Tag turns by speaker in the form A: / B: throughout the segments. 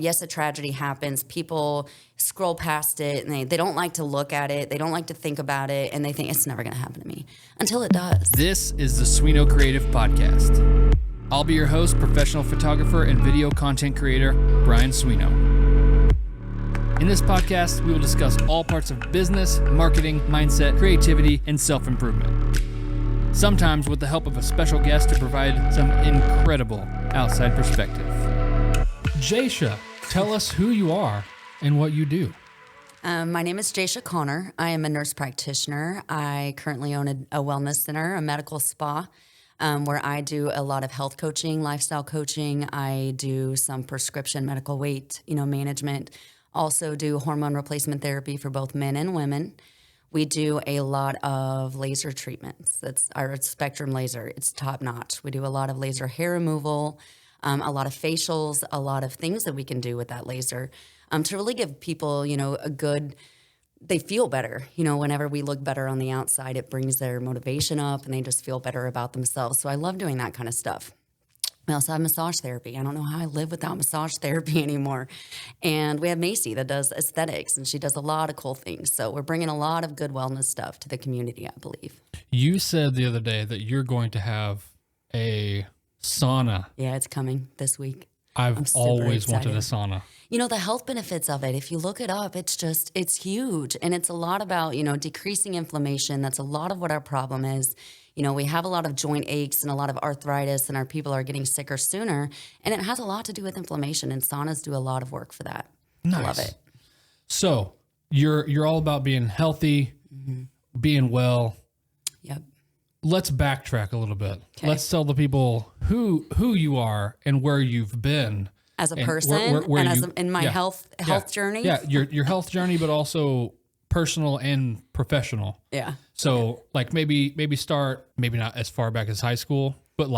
A: Yes, a tragedy happens. People scroll past it and they don't like to look at it. They don't like to think about it. And they think it's never going to happen to me until it does.
B: This is the Swino Creative Podcast. I'll be your host, professional photographer and video content creator, Brian Swino. In this podcast, we will discuss all parts of business, marketing, mindset, creativity, and self-improvement. Sometimes with the help of a special guest to provide some incredible outside perspective. Jasha, tell us who you are and what you do.
A: My name is Jasha Conner. I am a nurse practitioner. I currently own a wellness center, a medical spa, where I do a lot of health coaching, lifestyle coaching. I do some prescription medical weight, management. Also do hormone replacement therapy for both men and women. We do a lot of laser treatments. That's our Spectrum laser. It's top notch. We do a lot of laser hair removal, a lot of facials, a lot of things that we can do with that laser to really give people, they feel better. Whenever we look better on the outside, it brings their motivation up and they just feel better about themselves. So I love doing that kind of stuff. We also have massage therapy. I don't know how I live without massage therapy anymore. And we have Macy that does aesthetics, and she does a lot of cool things. So we're bringing a lot of good wellness stuff to the community, I believe.
B: You said the other day that you're going to have a sauna.
A: Yeah, it's coming this week.
B: I've always wanted a sauna.
A: The health benefits of it, if you look it up, it's huge. And it's a lot about, decreasing inflammation. That's a lot of what our problem is. We have a lot of joint aches and a lot of arthritis, and our people are getting sicker sooner. And it has a lot to do with inflammation, and saunas do a lot of work for that.
B: Nice.
A: I love it.
B: So you're all about being healthy, being well.
A: Yep.
B: Let's backtrack a little bit.
A: Okay.
B: Let's tell the people who you are and where you've been.
A: As a person and in my health journey.
B: Yeah, your health journey, but also personal and professional.
A: Yeah.
B: So maybe start, maybe not as far back as high school, but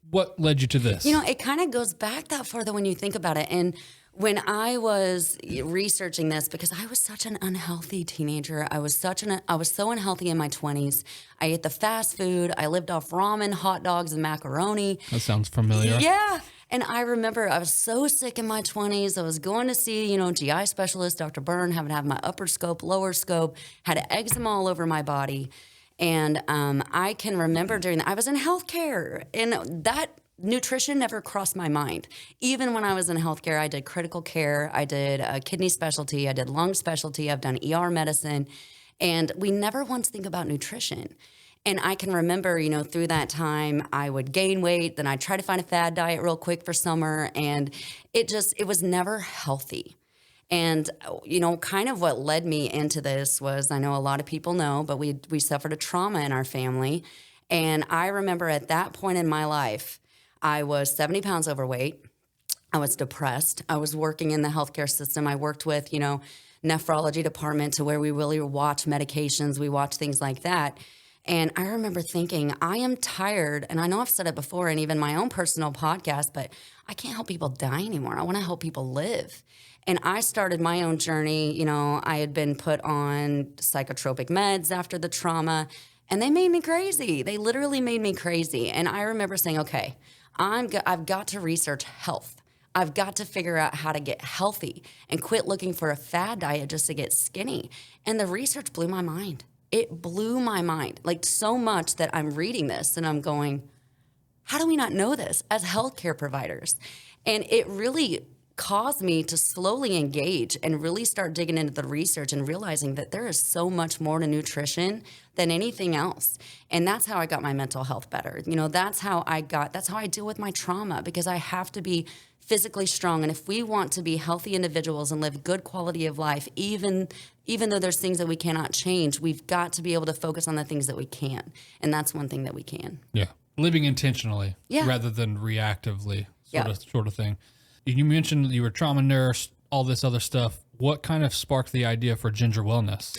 B: what led you to this?
A: It kind of goes back that far though when you think about it. And when I was researching this, because I was such an unhealthy teenager, I was so unhealthy in my 20s. I ate the fast food. I lived off ramen, hot dogs, and macaroni.
B: That sounds familiar.
A: Yeah. And I remember I was so sick in my 20s. I was going to see, GI specialist, Dr. Byrne, having to have my upper scope, lower scope, had eczema all over my body. And I can remember during that, I was in healthcare, and that nutrition never crossed my mind. Even when I was in healthcare, I did critical care, I did a kidney specialty, I did lung specialty, I've done ER medicine, and we never once think about nutrition. And I can remember, through that time, I would gain weight, then I'd try to find a fad diet real quick for summer, and it was never healthy. And, kind of what led me into this was, I know a lot of people know, but we suffered a trauma in our family. And I remember at that point in my life, I was 70 pounds overweight. I was depressed. I was working in the healthcare system. I worked with, nephrology department to where we really watch medications. We watch things like that. And I remember thinking, I am tired, and I know I've said it before, and even my own personal podcast, but I can't help people die anymore. I want to help people live. And I started my own journey. I had been put on psychotropic meds after the trauma, and they made me crazy. They literally made me crazy. And I remember saying, okay, I've got to research health. I've got to figure out how to get healthy and quit looking for a fad diet just to get skinny. And the research blew my mind. It blew my mind, so much that I'm reading this and I'm going, how do we not know this as healthcare providers? And it really caused me to slowly engage and really start digging into the research and realizing that there is so much more to nutrition than anything else. And that's how I got my mental health better. That's how I deal with my trauma, because I have to be physically strong. And if we want to be healthy individuals and live good quality of life, even though there's things that we cannot change, we've got to be able to focus on the things that we can. And that's one thing that we can.
B: Yeah. Living intentionally rather than reactively sort of thing. You mentioned you were a trauma nurse, all this other stuff. What kind of sparked the idea for Ginger Wellness?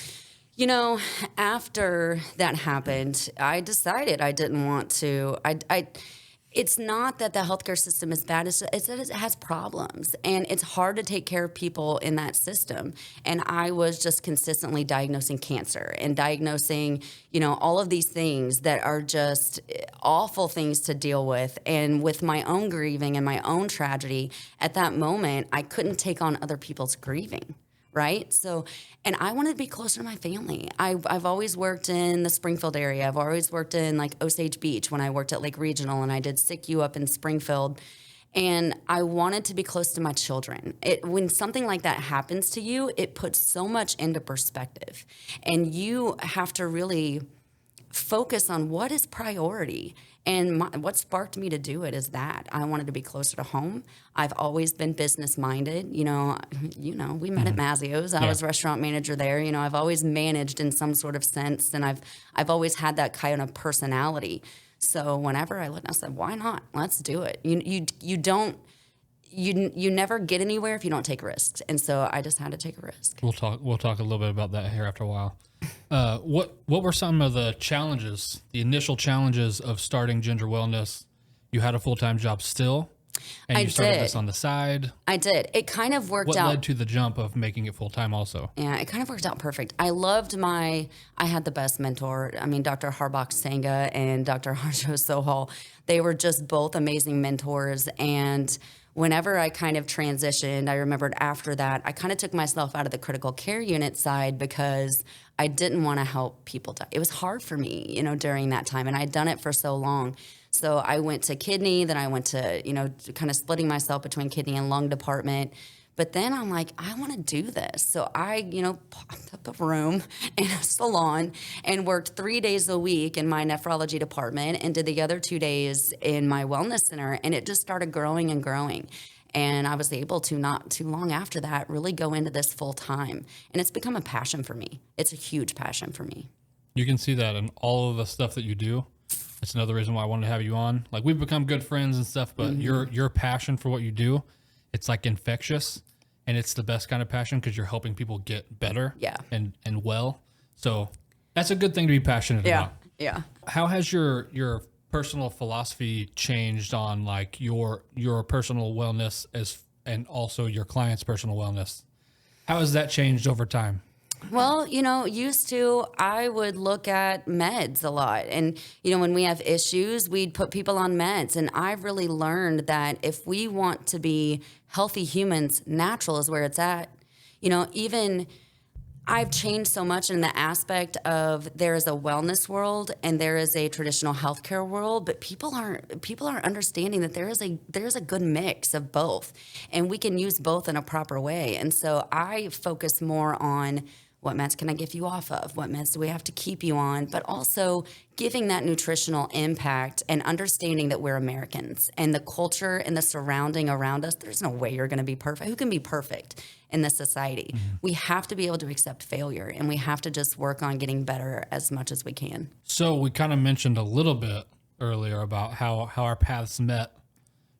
A: After that happened, I decided I didn't want to. It's not that the healthcare system is bad. It's that it has problems, and it's hard to take care of people in that system. And I was just consistently diagnosing cancer and diagnosing, all of these things that are just awful things to deal with. And with my own grieving and my own tragedy, at that moment, I couldn't take on other people's grieving. Right. So, and I wanted to be closer to my family. I've always worked in the Springfield area. I've always worked in like Osage Beach when I worked at Lake Regional, and I did SICU up in Springfield. And I wanted to be close to my children. When something like that happens to you, it puts so much into perspective, and you have to really focus on what is priority. And what sparked me to do it is that I wanted to be closer to home. I've always been business minded. We met at Mazzio's. I was restaurant manager there. I've always managed in some sort of sense, and I've always had that kind of personality. So whenever I looked, I said, "Why not? Let's do it." You never get anywhere if you don't take risks, and so I just had to take a risk.
B: We'll talk a little bit about that here after a while. What were some of the challenges, the initial challenges of starting Ginger Wellness? You had a full-time job still, and you started this on the side.
A: I did. It kind of worked out.
B: What led to the jump of making it full-time also?
A: Yeah, it kind of worked out perfect. I had the best mentor. I mean, Dr. Harbach Sangha and Dr. Harjo Sohal, they were just both amazing mentors. And whenever I kind of transitioned, I remembered after that, I kind of took myself out of the critical care unit side because I didn't want to help people die. It was hard for me, during that time, and I'd done it for so long. So I went to kidney, then I went to, kind of splitting myself between kidney and lung department. But then I'm like, I want to do this. So I, popped up a room in a salon and worked 3 days a week in my nephrology department and did the other 2 days in my wellness center. And it just started growing and growing. And I was able to, not too long after that, really go into this full time. And it's become a passion for me. It's a huge passion for me.
B: You can see that in all of the stuff that you do. It's another reason why I wanted to have you on. Like, we've become good friends and stuff, but your passion for what you do, it's like infectious, and it's the best kind of passion because you're helping people get better and well. So that's a good thing to be passionate about.
A: Yeah.
B: How has your personal philosophy changed on like your personal wellness and also your clients' personal wellness? How has that changed over time?
A: Well, used to, I would look at meds a lot. And, when we have issues, we'd put people on meds. And I've really learned that if we want to be healthy humans, natural is where it's at. Even I've changed so much in the aspect of there is a wellness world and there is a traditional healthcare world, but people aren't understanding that there's a good mix of both, and we can use both in a proper way. And so I focus more on what meds can I get you off of? What meds do we have to keep you on? But also giving that nutritional impact and understanding that we're Americans and the culture and the surrounding around us. There's no way you're going to be perfect. Who can be perfect in this society? We have to be able to accept failure, and we have to just work on getting better as much as we can.
B: So we kind of mentioned a little bit earlier about how our paths met.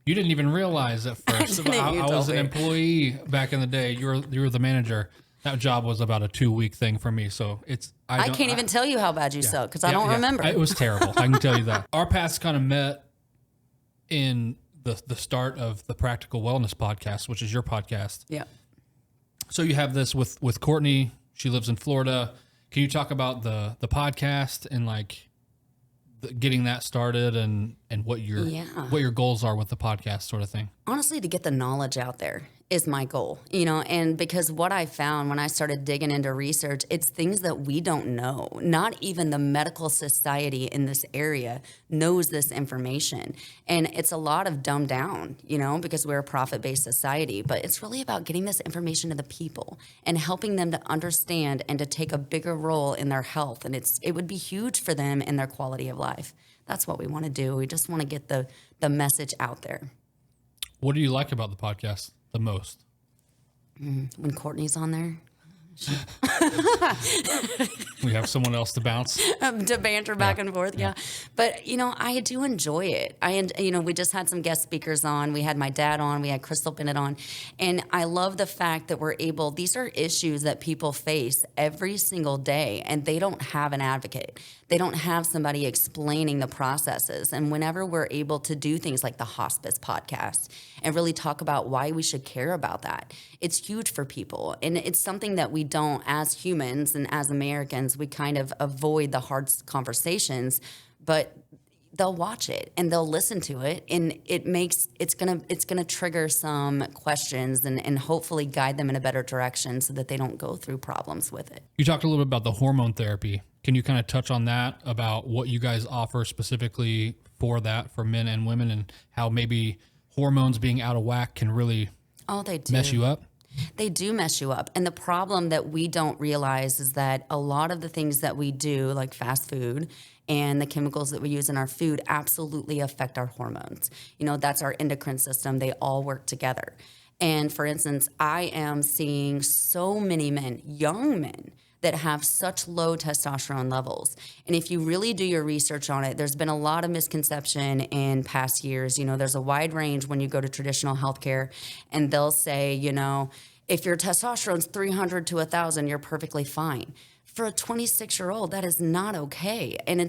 B: You didn't even realize at first. I was an employee back in the day. You were the manager. That job was about a 2-week thing for me. So I
A: can't even tell you how bad you suck because I don't remember.
B: It was terrible. I can tell you that. Our paths kind of met in the start of the Practical Wellness podcast, which is your podcast.
A: Yeah.
B: So you have this with Courtney. She lives in Florida. Can you talk about the podcast and like getting that started and what your goals are with the podcast sort of thing?
A: Honestly, to get the knowledge out there is my goal, and because what I found when I started digging into research, it's things that we don't know. Not even the medical society in this area knows this information. And it's a lot of dumbed down, because we're a profit-based society, but it's really about getting this information to the people and helping them to understand and to take a bigger role in their health. And it would be huge for them in their quality of life. That's what we want to do. We just want to get the message out there.
B: What do you like about the podcast the most?
A: When Courtney's on there.
B: We have someone else to bounce.
A: To banter back and forth, yeah. But, I do enjoy it. We just had some guest speakers on. We had my dad on. We had Crystal Bennett on. And I love the fact that these are issues that people face every single day, and they don't have an advocate. They don't have somebody explaining the processes. And whenever we're able to do things like the hospice podcast and really talk about why we should care about that, it's huge for people. And it's something that we don't, as humans and as Americans, we kind of avoid the hard conversations, but they'll watch it and they'll listen to it, and it's gonna trigger some questions and hopefully guide them in a better direction so that they don't go through problems with it.
B: You talked a little bit about the hormone therapy. Can you kind of touch on that, about what you guys offer specifically for that, for men and women, and how maybe hormones being out of whack can really mess you up?
A: They do mess you up. And the problem that we don't realize is that a lot of the things that we do, like fast food and the chemicals that we use in our food, absolutely affect our hormones. That's our endocrine system. They all work together. And for instance, I am seeing so many men, young men, that have such low testosterone levels. And if you really do your research on it, there's been a lot of misconception in past years. There's a wide range when you go to traditional healthcare, and they'll say, if your testosterone's 300 to 1,000, you're perfectly fine. For a 26-year-old, that is not okay. And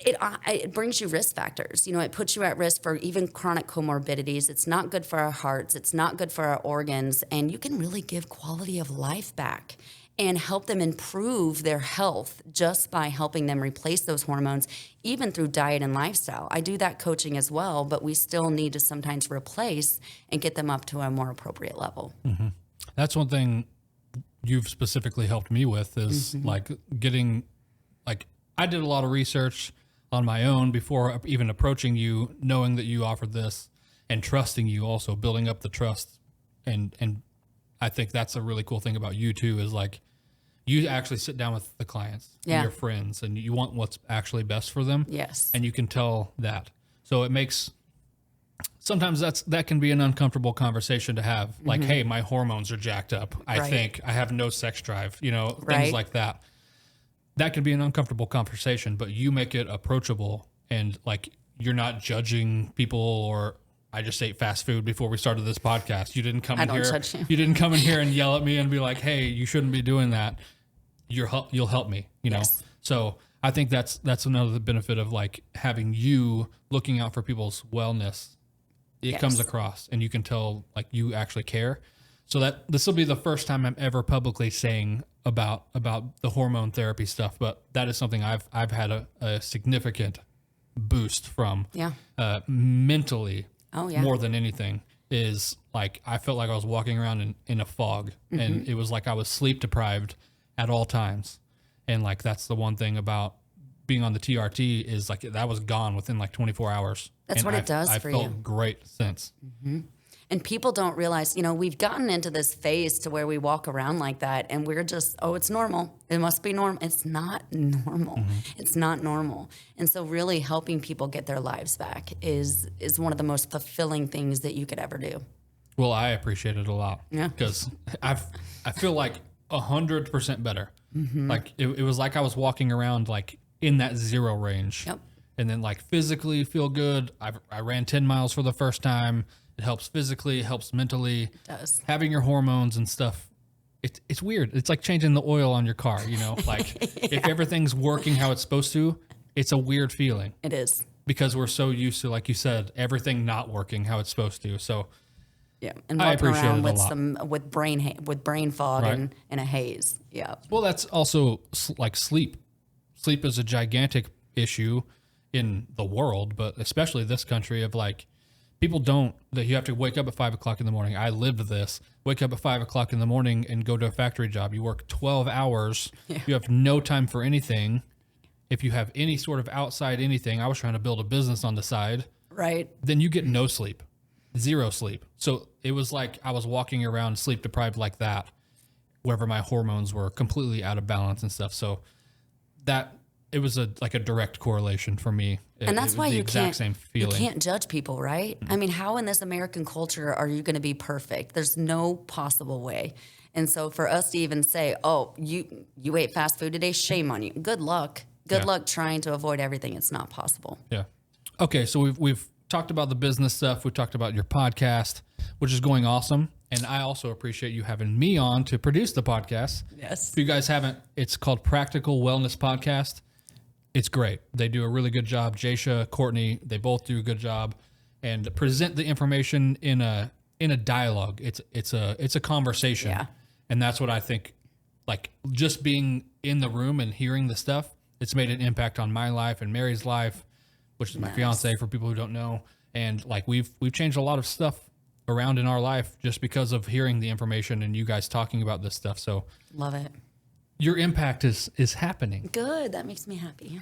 A: it brings you risk factors. It puts you at risk for even chronic comorbidities. It's not good for our hearts. It's not good for our organs. And you can really give quality of life back and help them improve their health just by helping them replace those hormones, even through diet and lifestyle. I do that coaching as well, but we still need to sometimes replace and get them up to a more appropriate level.
B: Mm-hmm. That's one thing you've specifically helped me with is I did a lot of research on my own before even approaching you, knowing that you offered this and trusting you, also building up the trust. And I think that's a really cool thing about you too, is you actually sit down with the clients and your friends, and you want what's actually best for them.
A: Yes.
B: And you can tell that. So it makes, sometimes that can be an uncomfortable conversation to have. Like, hey, my hormones are jacked up. I think I have no sex drive, things like that. That can be an uncomfortable conversation, but you make it approachable, and you're not judging people. Or I just ate fast food before we started this podcast. You didn't come in here. You didn't come in here and yell at me and be like, "Hey, you shouldn't be doing that." You'll help me,
A: Yes.
B: So I think that's another benefit of having you looking out for people's wellness. It comes across, and you can tell you actually care. So that this will be the first time I'm ever publicly saying about the hormone therapy stuff, but that is something I've had a significant boost from. Mentally.
A: Oh yeah.
B: More than anything is I felt like I was walking around in a fog, and it was like I was sleep deprived at all times. And that's the one thing about being on the TRT is that was gone within 24 hours.
A: That's what it does for you.
B: I felt great since.
A: And people don't realize, we've gotten into this phase to where we walk around like that, and we're just, it's normal. It must be normal. It's not normal. It's not normal. And so really helping people get their lives back is one of the most fulfilling things that you could ever do.
B: Well, I appreciate it a lot.
A: Yeah.
B: Because I feel 100% better. It was like I was walking around in that zero range.
A: Yep.
B: And then physically feel good. I ran 10 miles for the first time. It helps physically, it helps mentally.
A: It does.
B: Having your hormones and stuff, it's weird. It's like changing the oil on your car, If everything's working how it's supposed to, it's a weird feeling.
A: It is.
B: Because we're so used to, like you said, everything not working how it's supposed to. So
A: yeah, and
B: I
A: walking
B: appreciate
A: around
B: it
A: with brain fog and a haze. Yeah.
B: Well, that's also sleep. Sleep is a gigantic issue in the world, but especially this country of people that you have to wake up at 5 o'clock in the morning. I lived this. Wake up at 5 o'clock in the morning and go to a factory job. You work 12 hours. Yeah. You have no time for anything. If you have any sort of outside anything, I was trying to build a business on the side.
A: Right.
B: Then you get no sleep, zero sleep. So it was I was walking around sleep deprived like that, wherever my hormones were completely out of balance and stuff. So that it was a direct correlation for me.
A: And that's why you can't judge people, right?
B: Mm-hmm.
A: I mean, how in this American culture are you going to be perfect? There's no possible way. And so for us to even say, "Oh, you ate fast food today, shame on you." Good luck. Good luck trying to avoid everything. It's not possible.
B: Yeah. Okay, so we've talked about the business stuff. We talked about your podcast, which is going awesome. And I also appreciate you having me on to produce the podcast.
A: Yes.
B: If you guys haven't, it's called Practical Wellness Podcast. It's great. They do a really good job. Jasha, Courtney, they both do a good job and present the information in a dialogue. It's a conversation.
A: Yeah.
B: And that's what I think, like just being in the room and hearing the stuff, it's made an impact on my life and Mary's life, which is my fiance for people who don't know. And like we've changed a lot of stuff around in our life just because of hearing the information and you guys talking about this stuff. So
A: Love it.
B: your impact is happening.
A: Good. That makes me happy.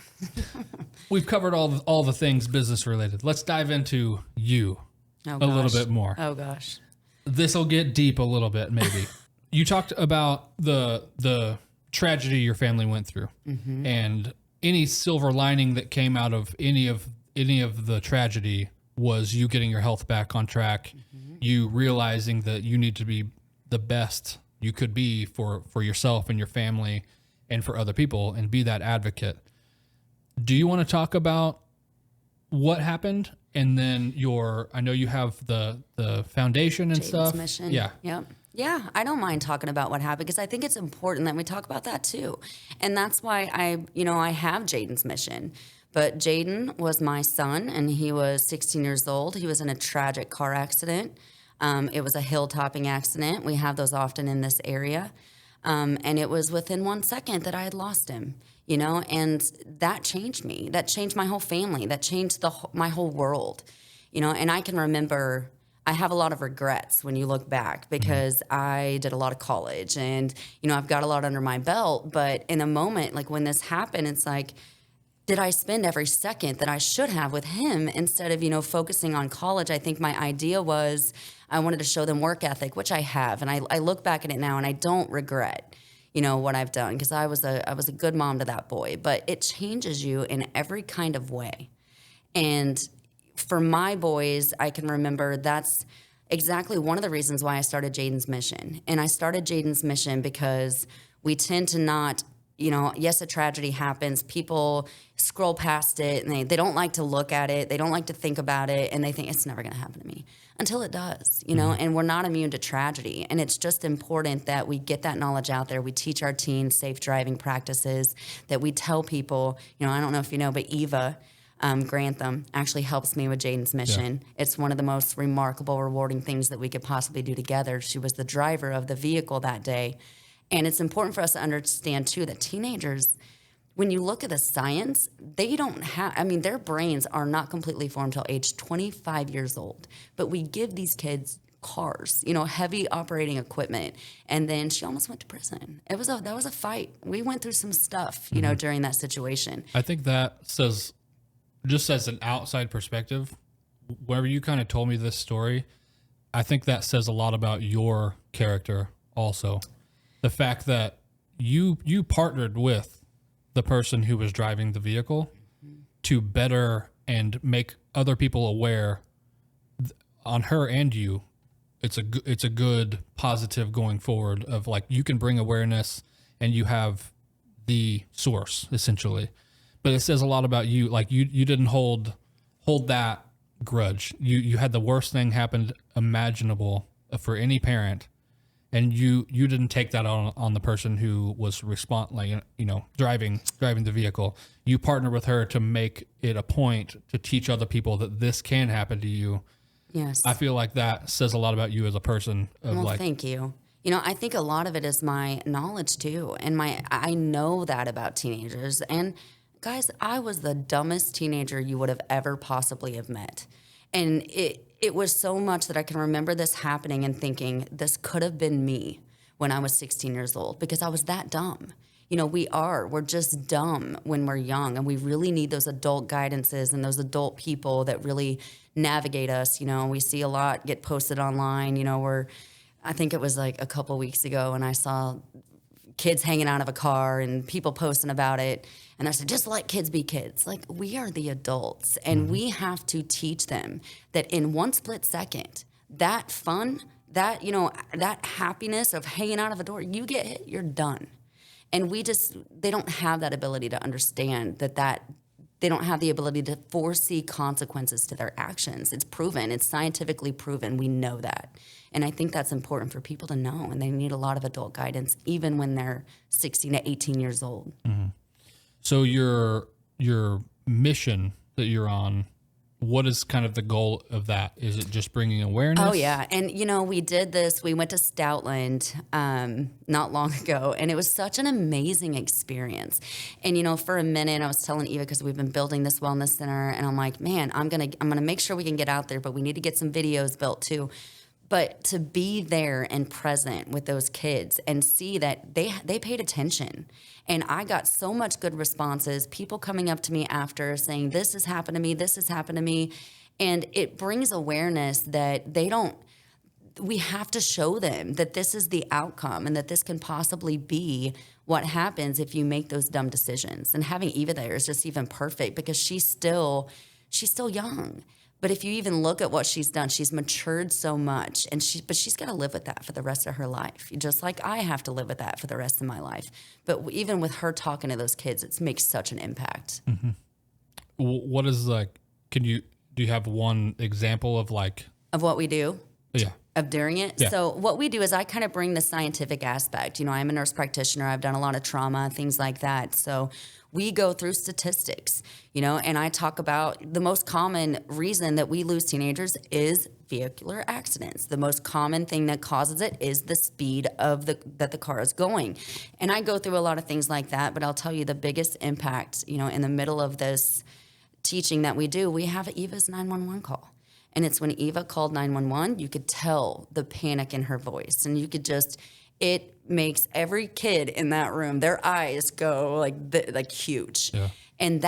B: We've covered all the things business related. Let's dive into you a little bit more.
A: Oh gosh.
B: This will get deep a little bit, maybe. You talked about the tragedy your family went through, and any silver lining that came out of any of the tragedy was you getting your health back on track, you realizing that you need to be the best you could be for yourself and your family and for other people and be that advocate. Do you want to talk about what happened? And then I know you have the foundation and
A: Jaden's
B: stuff.
A: Mission.
B: Yeah.
A: Yep. Yeah, I don't mind talking about what happened because I think it's important that we talk about that too. And that's why I have Jaden's Mission. But Jaden was my son and he was 16 years old. He was in a tragic car accident. It was a hill-topping accident. We have those often in this area. And it was within 1 second that I had lost him, and that changed me. That changed my whole family. That changed my whole world, and I can remember I have a lot of regrets when you look back because I did a lot of college and, I've got a lot under my belt. But in a moment, like when this happened, it's like, did I spend every second that I should have with him instead of, focusing on college? I think my idea was I wanted to show them work ethic, which I have. And I look back at it now and I don't regret, what I've done because I was a good mom to that boy. But it changes you in every kind of way. And for my boys, I can remember that's exactly one of the reasons why I started Jaden's Mission. And I started Jaden's Mission because we tend to not, yes, a tragedy happens. People scroll past it and they don't like to look at it. They don't like to think about it. And they think it's never going to happen to me until it does, and we're not immune to tragedy. And it's just important that we get that knowledge out there. We teach our teens safe driving practices, that we tell people, I don't know if you know, but Eva Grantham actually helps me with Jaden's Mission. Yeah. It's one of the most remarkable, rewarding things that we could possibly do together. She was the driver of the vehicle that day. And it's important for us to understand, too, that teenagers, when you look at the science, they don't have, their brains are not completely formed until age 25 years old. But we give these kids cars, heavy operating equipment. And then she almost went to prison. That was a fight. We went through some stuff, during that situation.
B: I think that says, just as an outside perspective, whenever you kind of told me this story, I think that says a lot about your character also. The fact that you partnered with the person who was driving the vehicle to better and make other people aware on her and you. It's a good positive going forward of like you can bring awareness and you have the source essentially. But it says a lot about you. Like you didn't hold that grudge. You had the worst thing happen imaginable for any parent. And you didn't take that on the person who was driving the vehicle. You partnered with her to make it a point to teach other people that this can happen to you.
A: Yes.
B: I feel like that says a lot about you as a person.
A: Thank you. I think a lot of it is my knowledge too. And I know that about teenagers. And guys, I was the dumbest teenager you would have ever possibly have met. And it was so much that I can remember this happening and thinking this could have been me when I was 16 years old because I was that dumb. We're just dumb when we're young and we really need those adult guidances and those adult people that really navigate us. We see a lot get posted online, I think it was like a couple weeks ago and I saw kids hanging out of a car and people posting about it. And I said, just let kids be kids. Like, we are the adults, and we have to teach them that in one split second, that fun, that happiness of hanging out of a door, you get hit, you're done. And they don't have that ability to understand that They don't have the ability to foresee consequences to their actions. It's proven. It's scientifically proven. We know that. And I think that's important for people to know. And they need a lot of adult guidance, even when they're 16 to 18 years old.
B: Mm-hmm. So your mission that you're on, what is kind of the goal of that? Is it just bringing awareness?
A: Oh, yeah. And, we did this. We went to Stoutland not long ago, and it was such an amazing experience. And, for a minute, I was telling Eva, because we've been building this wellness center, and I'm like, man, I'm gonna make sure we can get out there, but we need to get some videos built too. But to be there and present with those kids and see that they paid attention. And I got so much good responses, people coming up to me after saying, this has happened to me, this has happened to me. And it brings awareness that we have to show them that this is the outcome and that this can possibly be what happens if you make those dumb decisions. And having Eva there is just even perfect because she's still young. But if you even look at what she's done, she's matured so much, but she's got to live with that for the rest of her life, just like I have to live with that for the rest of my life. But even with her talking to those kids, it makes such an impact.
B: Mm-hmm. What is do you have one example of
A: what we do?
B: Yeah.
A: Of doing it.
B: Yeah.
A: So what we do is I kind of bring the scientific aspect. I'm a nurse practitioner. I've done a lot of trauma, things like that. So we go through statistics, and I talk about the most common reason that we lose teenagers is vehicular accidents. The most common thing that causes it is the speed that the car is going. And I go through a lot of things like that, but I'll tell you the biggest impact, in the middle of this teaching that we do, we have Eva's 911 call. And it's when Eva called 911, you could tell the panic in her voice. And you could it makes every kid in that room, their eyes go like huge. Yeah. And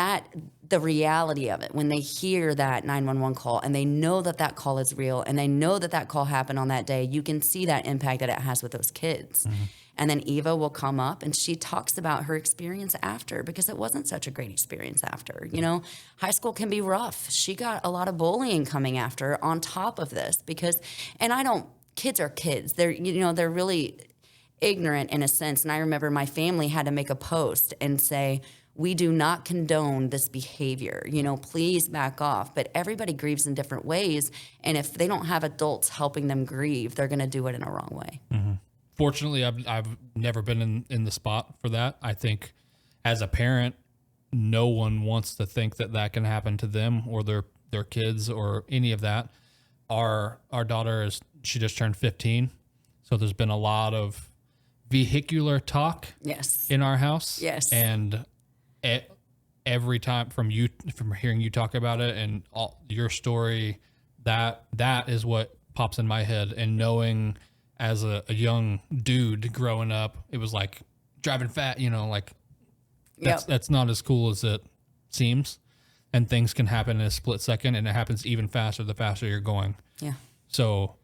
A: the reality of it, when they hear that 911 call and they know that call is real and they know that call happened on that day, you can see that impact that it has with those kids. Mm-hmm. And then Eva will come up and she talks about her experience after, because it wasn't such a great experience after. High school can be rough. She got a lot of bullying coming after on top of this kids are kids. They're really ignorant in a sense. And I remember my family had to make a post and say, we do not condone this behavior, please back off. But everybody grieves in different ways. And if they don't have adults helping them grieve, they're going to do it in a wrong way.
B: Mm-hmm. Fortunately, I've never been in the spot for that. I think as a parent, no one wants to think that can happen to them or their kids or any of that. Our daughter she just turned 15. So there's been a lot of vehicular talk in our house.
A: Yes.
B: And every time from hearing you talk about it and all your story, that is what pops in my head. And knowing as a young dude growing up, it was like driving fat, that's not as cool as it seems. And things can happen in a split second, and it happens even faster the faster you're going.
A: Yeah.
B: So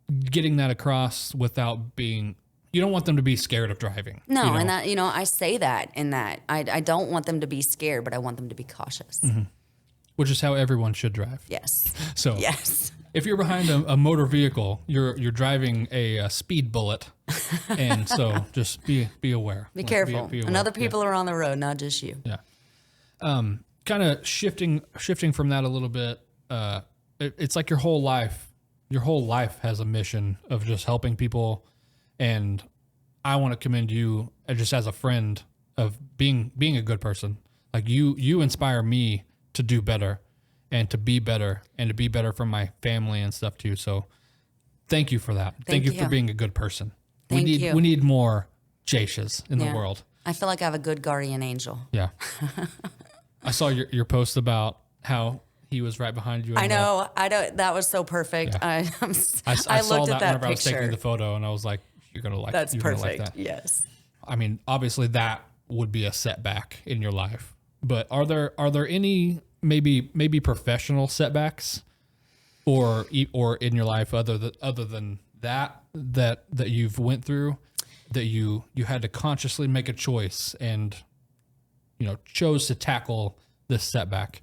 B: getting that across without being, you don't want them to be scared of driving.
A: No, and that, I say that in that. I don't want them to be scared, but I want them to be cautious.
B: Mm-hmm. Which is how everyone should drive.
A: Yes.
B: So
A: yes.
B: If you're behind a motor vehicle, you're driving a speed bullet, and so just be aware.
A: Be careful.
B: Be aware.
A: And other people are on the road, not just you.
B: Yeah. Kind of shifting from that a little bit. It's like your whole life has a mission of just helping people, and I want to commend you just as a friend of being a good person. Like you inspire me to do better. And to be better for my family and stuff too. So thank you for that. Thank you for being a good person.
A: Thank you.
B: We need more Jashas in the world.
A: I feel like I have a good guardian angel.
B: Yeah. I saw your post about how he was right behind you.
A: I know. That was so perfect.
B: Yeah.
A: I
B: saw
A: looked at that
B: whenever
A: picture.
B: I was taking the photo, and I was like, "You're gonna like
A: that's perfect."
B: Like that.
A: Yes.
B: I mean, obviously that would be a setback in your life, but are there any maybe professional setbacks or in your life other than that you've went through that you had to consciously make a choice and chose to tackle this setback?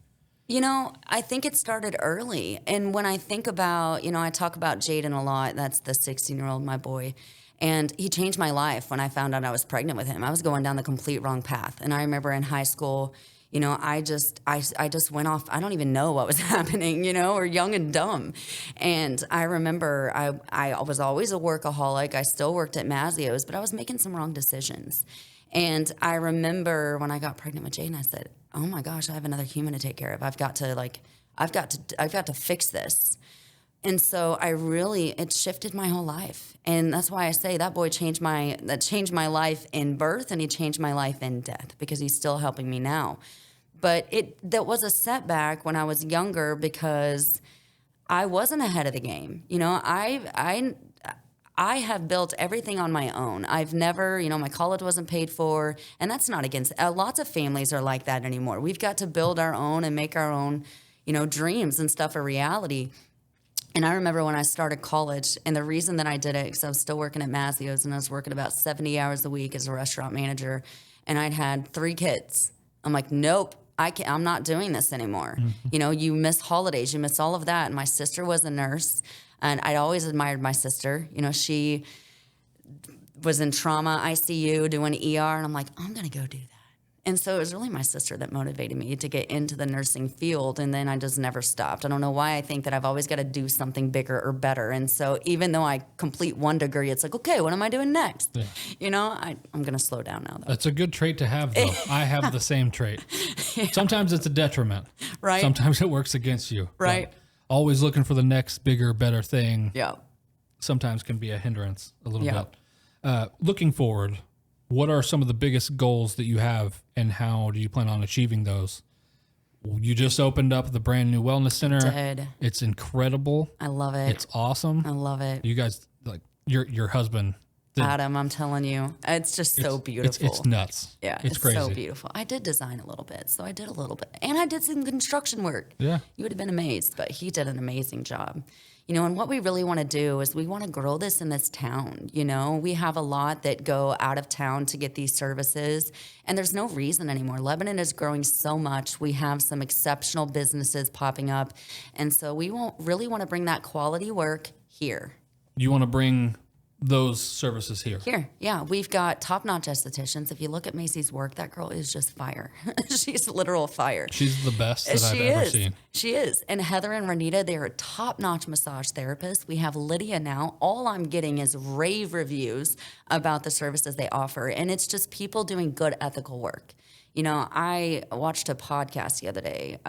A: I think it started early. And when I think about, I talk about Jaden a lot. That's the 16-year-old, my boy. And he changed my life when I found out I was pregnant with him. I was going down the complete wrong path. And I remember in high school, I just went off. I don't even know what was happening, or young and dumb. And I remember I was always a workaholic. I still worked at Mazzio's, but I was making some wrong decisions. And I remember when I got pregnant with Jaden, I said, oh my gosh, I have another human to take care of. I've got to fix this. And so it shifted my whole life. And that's why I say that boy changed my life in birth, and he changed my life in death, because he's still helping me now. But that was a setback when I was younger, because I wasn't ahead of the game. I have built everything on my own. I've never, my college wasn't paid for, and that's not against, lots of families are like that anymore. We've got to build our own and make our own, dreams and stuff a reality. And I remember when I started college, and the reason that I did it, because I was still working at Mazzio's, and I was working about 70 hours a week as a restaurant manager, and I'd had 3 kids. I'm like, nope, I'm not doing this anymore.
B: Mm-hmm.
A: You miss holidays, you miss all of that. And my sister was a nurse, and I'd always admired my sister. She was in trauma, ICU, doing ER, and I'm like, I'm going to go do that. And so it was really my sister that motivated me to get into the nursing field. And then I just never stopped. I don't know why I think that I've always got to do something bigger or better. And so even though I complete 1 degree, it's like, okay, what am I doing next? Yeah. I'm going to slow down now, though.
B: That's a good trait to have, though. I have the same trait. Yeah. Sometimes it's a detriment.
A: Right.
B: Sometimes it works against you.
A: Right.
B: Always looking for the next bigger, better thing.
A: Yeah.
B: Sometimes can be a hindrance a little
A: Yeah.
B: bit. Looking forward, what are some of the biggest goals that you have, and how do you plan on achieving those? You just opened up the brand new wellness center.
A: Did.
B: It's incredible.
A: I love it.
B: It's awesome.
A: I love it.
B: You guys, like your husband.
A: Adam, I'm telling you, it's just so beautiful.
B: It's nuts.
A: Yeah,
B: it's crazy.
A: So beautiful. I did design a little bit, so I did a little bit. And I did some construction work.
B: Yeah.
A: You would have been amazed, but he did an amazing job. And what we really want to do is we want to grow this in this town. We have a lot that go out of town to get these services, and there's no reason anymore. Lebanon is growing so much. We have some exceptional businesses popping up, and so we really want to bring that quality work here.
B: You want to bring those services here?
A: Here, yeah. We've got top-notch estheticians. If you look at Macy's work, that girl is just fire. She's literal fire.
B: She's the best that I've ever seen.
A: She is. And Heather and Renita, they are top-notch massage therapists. We have Lydia now. All I'm getting is rave about the services they offer. And it's just people doing good ethical work. I watched a podcast the other day.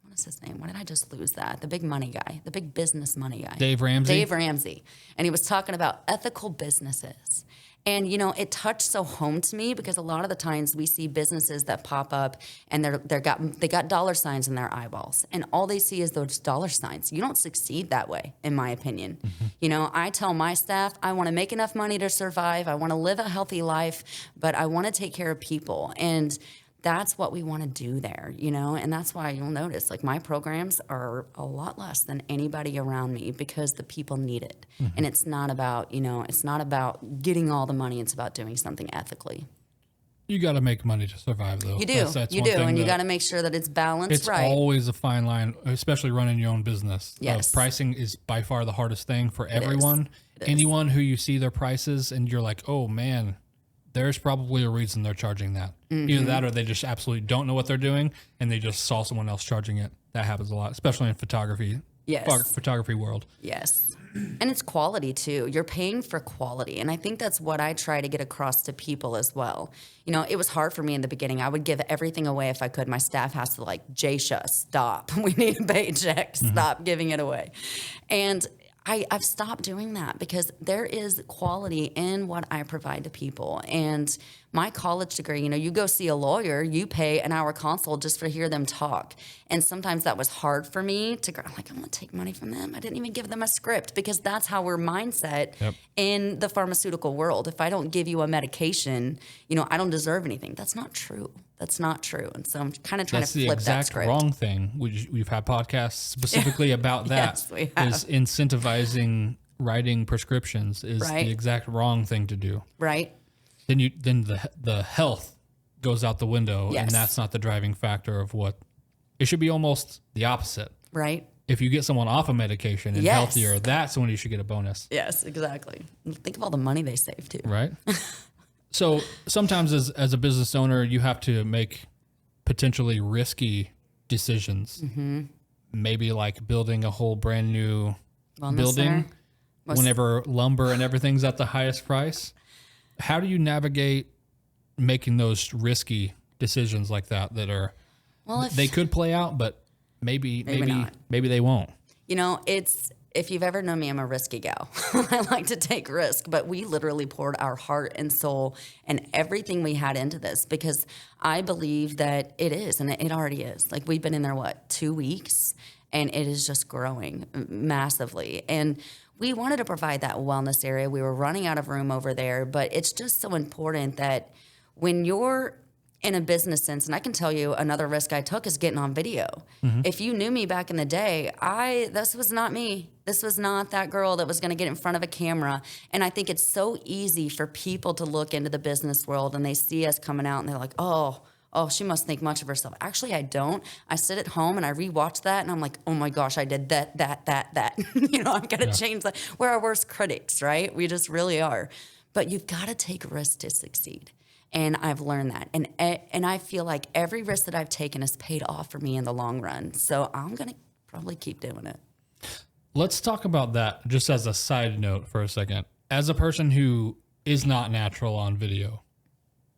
A: What's his name? Why did I just lose that? The big money guy, the big business money guy.
B: Dave Ramsey. And he was talking about ethical businesses. And, it touched so home to me, because a lot of the times we see businesses that pop up and they got dollar signs in their eyeballs, and all they see is those dollar signs. You don't succeed that way, in my opinion. Mm-hmm. I tell my staff, I want to make enough money to survive. I want to live a healthy life, but I want to take care of people. And that's what we want to do there, and that's why you'll notice, like, my programs are a lot less than anybody around me, because the people need it. Mm-hmm. And it's not about, it's not about getting all the money. It's about doing something ethically. You got to make money to survive, though.
A: You do. You do. And you got to make sure that it's balanced right.
B: It's always a fine line, especially running your own business.
A: Yes.
B: Pricing is by far the hardest thing for everyone. Anyone who you see their prices and you're like, oh, man, there's probably a reason they're charging that. Mm-hmm. Either that, or they just absolutely don't know what they're doing and they just saw someone else charging it. That happens a lot, especially in photography.
A: Yes.
B: Photography world.
A: Yes. And it's quality too. You're paying for quality. And I think that's what I try to get across to people as well. It was hard for me in the beginning. I would give everything away if I could. My staff has to Jasha, stop. We need a paycheck. Stop giving it away. And I've stopped doing that, because there is quality in what I provide to people. And my college degree, you go see a lawyer, you pay an hour consult just for hear them talk. And sometimes that was hard for me to go, I'm going to take money from them. I didn't even give them a script, because that's how we're mindset in the pharmaceutical world. If I don't give you a medication, I don't deserve anything. That's not true. That's not true. And so I'm kind of trying to flip that script. That's the exact
B: wrong thing. We've had podcasts specifically about that.
A: Yes, we have.
B: Is incentivizing writing prescriptions is the exact wrong thing to do.
A: Right.
B: Then the health goes out the window,
A: yes.
B: and that's not the driving factor of what it should be. Almost the opposite.
A: Right.
B: If you get someone off a medication and healthier, that's when you should get a bonus.
A: Yes, exactly. Think of all the money they save too.
B: Right. So sometimes as a business owner, you have to make potentially risky decisions. Maybe like building a whole brand new
A: Wellness
B: building
A: center.
B: whenever lumber and everything's at the highest price. How do you navigate making those risky decisions like that are, they could play out, but maybe
A: not.
B: they won't?
A: You know, if you've ever known me, I'm a risky gal. I like to take risk, but we literally poured our heart and soul and everything we had into this because I believe that it is, and it already is. Like we've been in there, 2 weeks, and it is just growing massively. And we wanted to provide that wellness area. We were running out of room over there, but it's just so important that when you're in a business sense, and I can tell you another risk I took is getting on video. If you knew me back in the day, this was not me. This was not that girl that was going to get in front of a camera. And I think it's so easy for people to look into the business world and they see us coming out and they're like, oh, she must think much of herself. Actually, I don't. I sit at home and I rewatch that and I'm like, oh my gosh, I did that. You know, I'm going to change that. We're our worst critics, right? We just really are. But you've got to take risks to succeed. And I've learned that. And I feel like every risk that I've taken has paid off for me in the long run. So I'm going to probably keep doing it.
B: Let's talk about that just as a side note for a second. As a person who is not natural on video,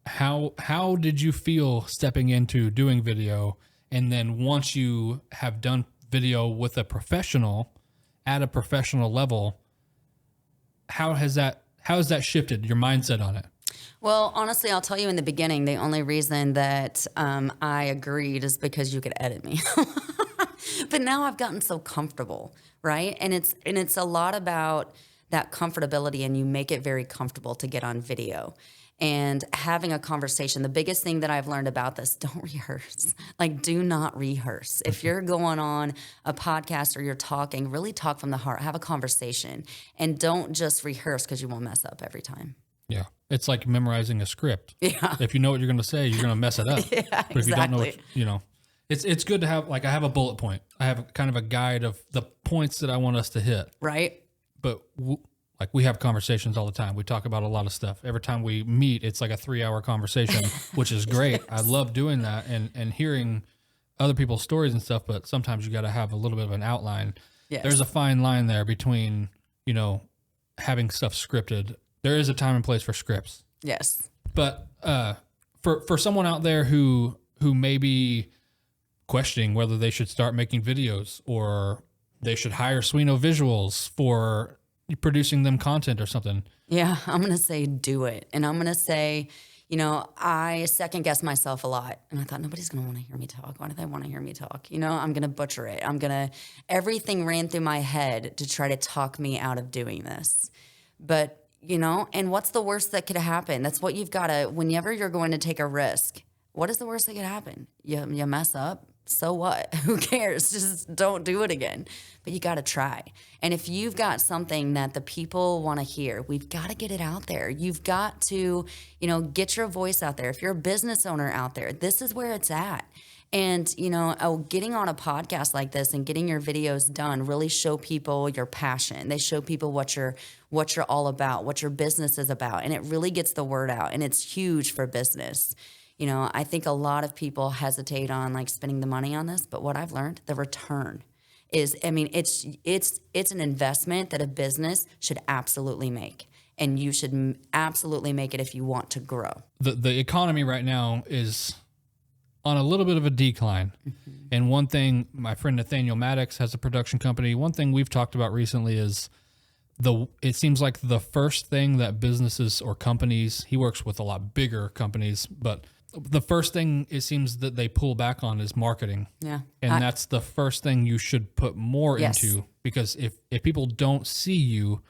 B: how did you feel stepping into doing video? And then once you have done video with a professional at a professional level, how has that shifted your mindset on it?
A: Well, honestly, I'll tell you in the beginning, the only reason that I agreed is because you could edit me. But now I've gotten so comfortable, right? And it's a lot about that comfortability, and you make it very comfortable to get on video and having a conversation. The biggest thing that I've learned about this, don't rehearse. Like, do not rehearse. If you're going on a podcast or you're talking, really talk from the heart, have a conversation, and don't just rehearse because you won't mess up every time.
B: Yeah. It's like memorizing a script.
A: Yeah.
B: If you know what you're going to say, you're going to mess it up.
A: Yeah,
B: but if you don't know,
A: exactly.
B: It's good to have, like, I have a bullet point. I have kind of a guide of the points that I want us to hit.
A: Right.
B: But we have conversations all the time. We talk about a lot of stuff. Every time we meet, it's like a 3-hour conversation, which is great. Yes. I love doing that and hearing other people's stories and stuff. But sometimes you got to have a little bit of an outline. Yes. There's a fine line there between, having stuff scripted. There is a time and place for scripts. Yes. But for someone out there who may be questioning whether they should start making videos or they should hire Swino Visuals for producing them content or something. Yeah, I'm going to say do it. And I'm going to say, I second guess myself a lot. And I thought, nobody's going to want to hear me talk. Why do they want to hear me talk? I'm going to butcher it. Everything ran through my head to try to talk me out of doing this. But and what's the worst that could happen? That's what you've got to, whenever you're going to take a risk, what is the worst that could happen? You mess up, so what? Who cares? Just don't do it again. But you got to try. And if you've got something that the people want to hear, we've got to get it out there. You've got to, get your voice out there. If you're a business owner out there, this is where it's at. And, getting on a podcast like this and getting your videos done really show people your passion. They show people what you're all about, what your business is about. And it really gets the word out. And it's huge for business. I think a lot of people hesitate on spending the money on this. But what I've learned, the return is, it's an investment that a business should absolutely make. And you should absolutely make it if you want to grow. The economy right now is on a little bit of a decline. Mm-hmm. And one thing, my friend Nathaniel Maddox has a production company. One thing we've talked about recently is it seems like the first thing that businesses or companies, he works with a lot bigger companies, but the first thing it seems that they pull back on is marketing. Yeah. And that's the first thing you should put more into, because if people don't see you,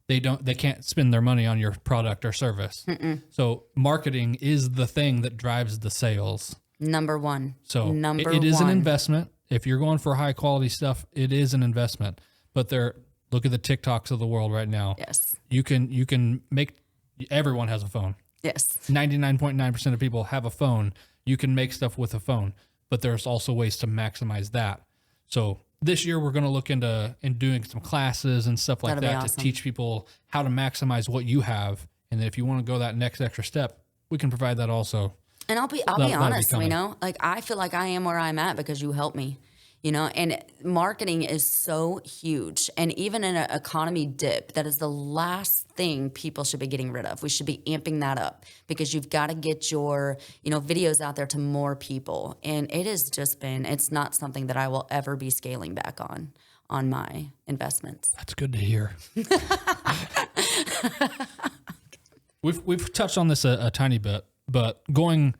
B: they can't spend their money on your product or service. Mm-mm. So marketing is the thing that drives the sales. Number one. So it is an investment. If you're going for high quality stuff, it is an investment. But look at the TikToks of the world right now. Yes. You can make, everyone has a phone. Yes. 99.9% of people have a phone. You can make stuff with a phone, but there's also ways to maximize that. So this year we're going to look into doing some classes and stuff like that to teach people how to maximize what you have. And then if you want to go that next extra step, we can provide that also.
A: And I'll be honest, you know, like I feel like I am where I'm at because you helped me, you know, and marketing is so huge. And even in an economy dip, that is the last thing people should be getting rid of. We should be amping that up because you've got to get your, you know, videos out there to more people. And it has just been, it's not something that I will ever be scaling back on my investments.
B: That's good to hear. We've touched on this a tiny bit, but going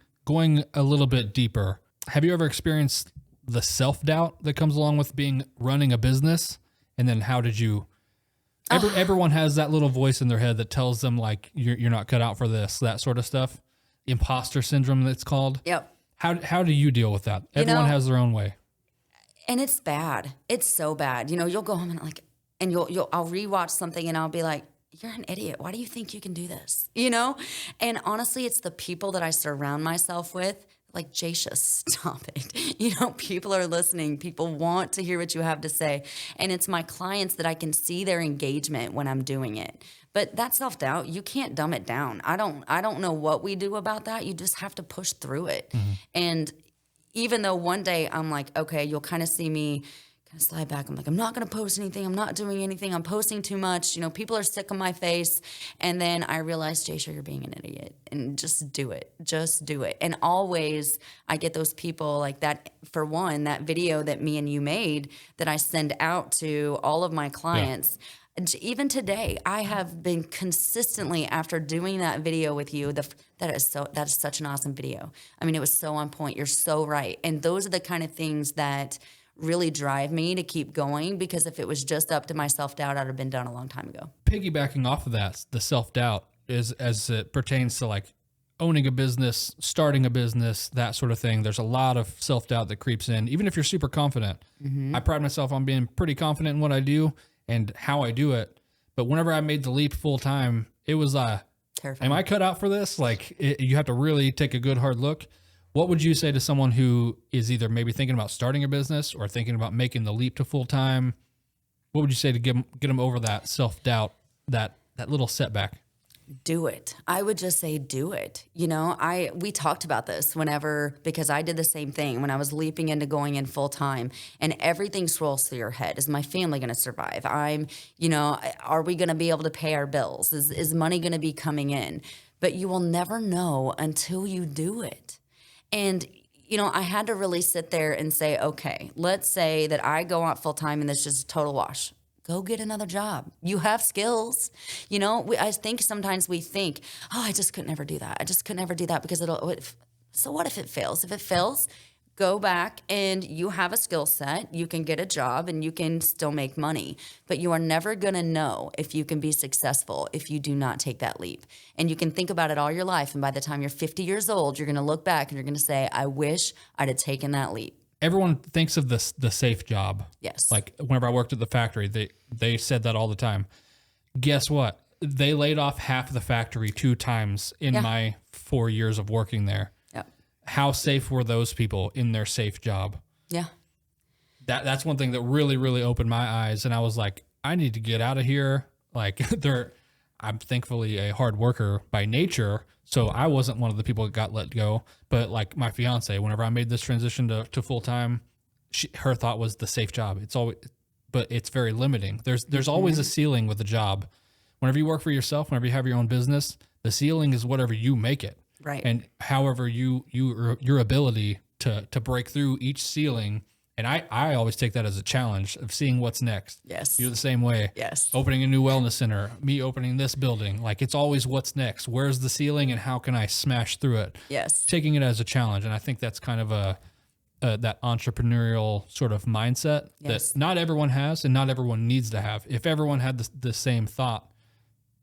B: a little bit deeper, have you ever experienced the self-doubt that comes along with running a business? And then how did you, everyone has that little voice in their head that tells them like, you're not cut out for this, that sort of stuff. Imposter syndrome, that's called.
A: Yep.
B: How do you deal with that? Everyone has their own way.
A: And it's bad. It's so bad. You know, you'll go home and I'll rewatch something and I'll be like, you're an idiot. Why do you think you can do this? You know? And honestly, it's the people that I surround myself with. Like, Jasha, stop it. You know, people are listening. People want to hear what you have to say. And it's my clients that I can see their engagement when I'm doing it. But that self-doubt, you can't dumb it down. I don't know what we do about that. You just have to push through it. Mm-hmm. And even though one day I'm like, okay, you'll kind of see me kind of slide back. I'm like, I'm not going to post anything. I'm not doing anything. I'm posting too much. You know, people are sick of my face. And then I realized, Jasha, you're being an idiot. And just do it. Just do it. And always I get those people like that. For one, that video that me and you made that I send out to all of my clients. Yeah. Even today, I have been consistently, after doing that video with you, that is such an awesome video. I mean, it was so on point. You're so right. And those are the kind of things that really drive me to keep going, because if it was just up to my self-doubt, I'd have been done a long time ago.
B: Piggybacking off of that, the self-doubt is as it pertains to like owning a business, starting a business, that sort of thing. There's a lot of self-doubt that creeps in, even if you're super confident. Mm-hmm. I pride myself on being pretty confident in what I do and how I do it. But whenever I made the leap full time, it was terrifying. Am I cut out for this? Like, you have to really take a good hard look. What would you say to someone who is either maybe thinking about starting a business or thinking about making the leap to full time? What would you say to get them over that self-doubt, that little setback?
A: Do it. I would just say do it. You know, we talked about this because I did the same thing when I was leaping into going in full time, and everything swirls through your head. Is my family going to survive? Are we going to be able to pay our bills? Is money going to be coming in? But you will never know until you do it. And, you know, I had to really sit there and say, okay, let's say that I go out full time and this is just a total wash. Go get another job. You have skills. You know, I think sometimes we think, oh, I just could never do that. I just could never do that because so what if it fails? If it fails, go back and you have a skill set. You can get a job and you can still make money. But you are never going to know if you can be successful if you do not take that leap. And you can think about it all your life. And by the time you're 50 years old, you're going to look back and you're going to say, I wish I'd have taken that leap.
B: Everyone thinks of the safe job.
A: Yes.
B: Like whenever I worked at the factory, they said that all the time. Guess what? They laid off half the factory 2 times in my 4 years of working there. Yep. How safe were those people in their safe job?
A: Yeah.
B: That's one thing that really, really opened my eyes. And I was like, I need to get out of here. Like I'm thankfully a hard worker by nature, so I wasn't one of the people that got let go. But like my fiance, whenever I made this transition to full time, her thought was the safe job. But it's very limiting. There's always a ceiling with a job. Whenever you work for yourself, whenever you have your own business, the ceiling is whatever you make it.
A: Right.
B: And however your ability to break through each ceiling. And I always take that as a challenge of seeing what's next.
A: Yes.
B: You're the same way.
A: Yes.
B: Opening a new wellness center, me opening this building. Like, it's always what's next. Where's the ceiling and how can I smash through it?
A: Yes.
B: Taking it as a challenge. And I think that's kind of that entrepreneurial sort of mindset that not everyone has and not everyone needs to have. If everyone had the same thought,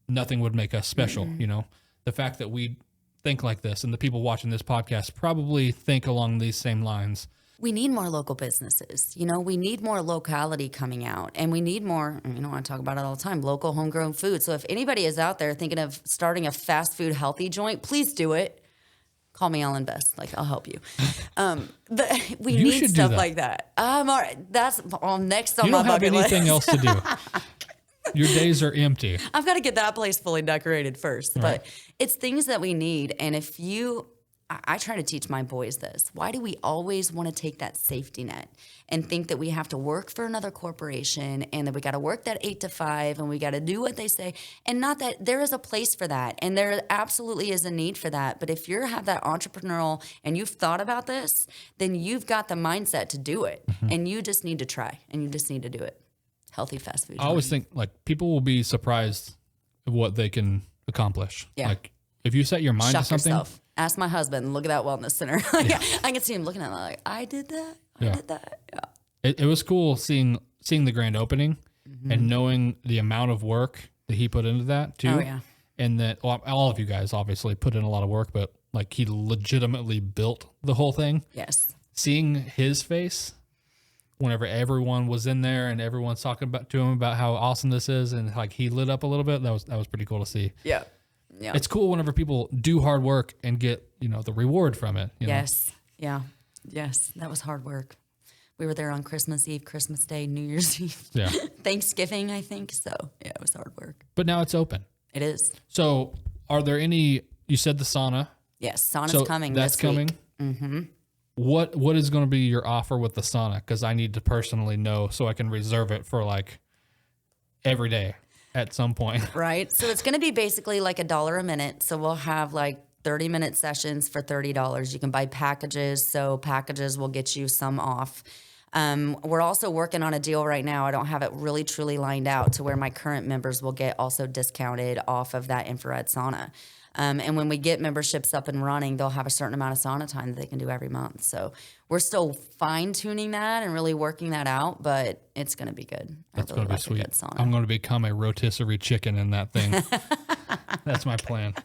B: nothing would make us special. Mm-hmm. You know, the fact that we think like this and the people watching this podcast probably think along these same lines.
A: We need more local businesses. You know, we need more locality coming out, and we need more, you know, I talk about it all the time, local homegrown food. So if anybody is out there thinking of starting a fast food healthy joint, please do it. Call me, I'll invest. Like, I'll help you. But we need stuff like that. All right. That's next on my bucket list.
B: You don't have anything else to do. Your days are empty.
A: I've got to get that place fully decorated first. But it's things that we need. And if you I try to teach my boys this. Why do we always want to take that safety net and think that we have to work for another corporation and that we got to work that 8 to 5 and we got to do what they say? And not that there is a place for that. And there absolutely is a need for that. But if you have that entrepreneurial and you've thought about this, then you've got the mindset to do it. And you just need to try and you just need to do it. Healthy fast food.
B: I always think like people will be surprised at what they can accomplish.
A: Yeah.
B: Like if you set your mind to something.
A: Yourself. Ask my husband, look at that wellness center. I can see him looking at me like, I did that. I did that. Yeah.
B: It was cool seeing the grand opening and knowing the amount of work that he put into that too.
A: Oh, yeah.
B: And that all of you guys obviously put in a lot of work, but like he legitimately built the whole thing.
A: Yes.
B: Seeing his face whenever everyone was in there and everyone's talking to him about how awesome this is, and like he lit up a little bit. That was pretty cool to see.
A: Yeah. Yeah.
B: It's cool whenever people do hard work and get, the reward from it.
A: Yes. Yeah. Yes. That was hard work. We were there on Christmas Eve, Christmas Day, New Year's Eve,
B: Yeah.
A: Thanksgiving, I think. So yeah, it was hard work.
B: But now it's open.
A: It is.
B: So are there you said the sauna.
A: Yes. Sauna's coming
B: That's
A: this
B: coming.
A: week. Mm-hmm.
B: What is going to be your offer with the sauna? Because I need to personally know so I can reserve it for like every day at some point.
A: Right. So it's going to be basically like $1 a minute. So we'll have like 30-minute sessions for $30. You can buy packages. So packages will get you some off. We're also working on a deal right now. I don't have it really truly lined out to where my current members will get also discounted off of that infrared sauna. And when we get memberships up and running, they'll have a certain amount of sauna time that they can do every month. So we're still fine-tuning that and really working that out, but it's going to be good.
B: That's going to be sweet. I'm going to become a rotisserie chicken in that thing. That's my plan.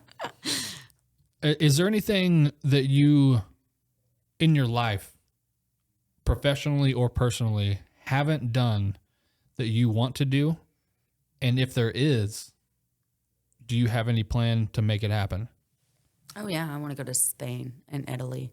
B: Is there anything that you, in your life, professionally or personally, haven't done that you want to do? And if there is, do you have any plan to make it happen?
A: Oh, yeah. I want to go to Spain and Italy.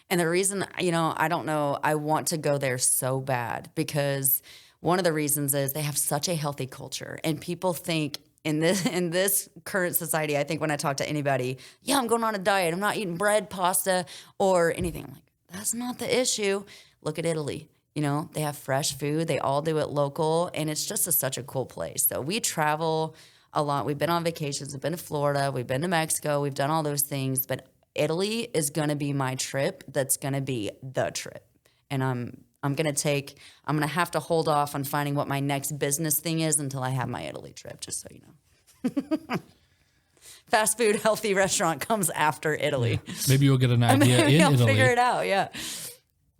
A: And the reason, I don't know, I want to go there so bad because one of the reasons is they have such a healthy culture. And people think in this current society, I think when I talk to anybody, yeah, I'm going on a diet. I'm not eating bread, pasta, or anything. I'm like, that's not the issue. Look at Italy. They have fresh food. They all do it local. And it's just such a cool place. So we travel a lot. We've been on vacations. We've been to Florida. We've been to Mexico. We've done all those things. But Italy is going to be my trip. That's going to be the trip. And I'm going to have to hold off on finding what my next business thing is until I have my Italy trip, just so you know. Fast food, healthy restaurant comes after Italy.
B: Yeah. Maybe you'll get an idea in
A: I'll
B: Italy.
A: figure it out, yeah.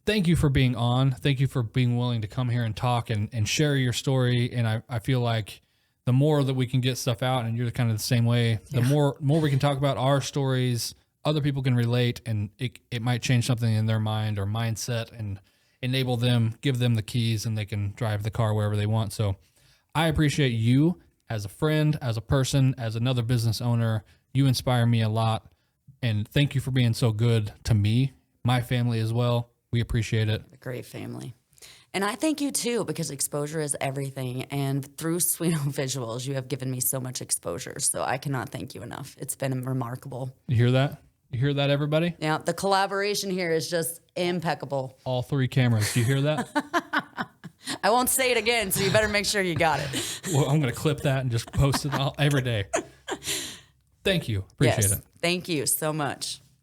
B: Thank you for being on. Thank you for being willing to come here and talk and share your story. And I feel like the more that we can get stuff out, and you're kind of the same way, the more we can talk about our stories, other people can relate, and it might change something in their mind or mindset and enable them, give them the keys, and they can drive the car wherever they want. So I appreciate you as a friend, as a person, as another business owner. You inspire me a lot. And thank you for being so good to me, my family as well. We appreciate it.
A: A great family. And I thank you too, because exposure is everything. And through Sweeno Visuals, you have given me so much exposure. So I cannot thank you enough. It's been remarkable.
B: You hear that? You hear that, everybody?
A: Yeah, the collaboration here is just impeccable.
B: All 3 cameras. Do you hear that?
A: I won't say it again, so you better make sure you got it.
B: Well, I'm going to clip that and just post it every day. Thank you. Appreciate it.
A: Thank you so much.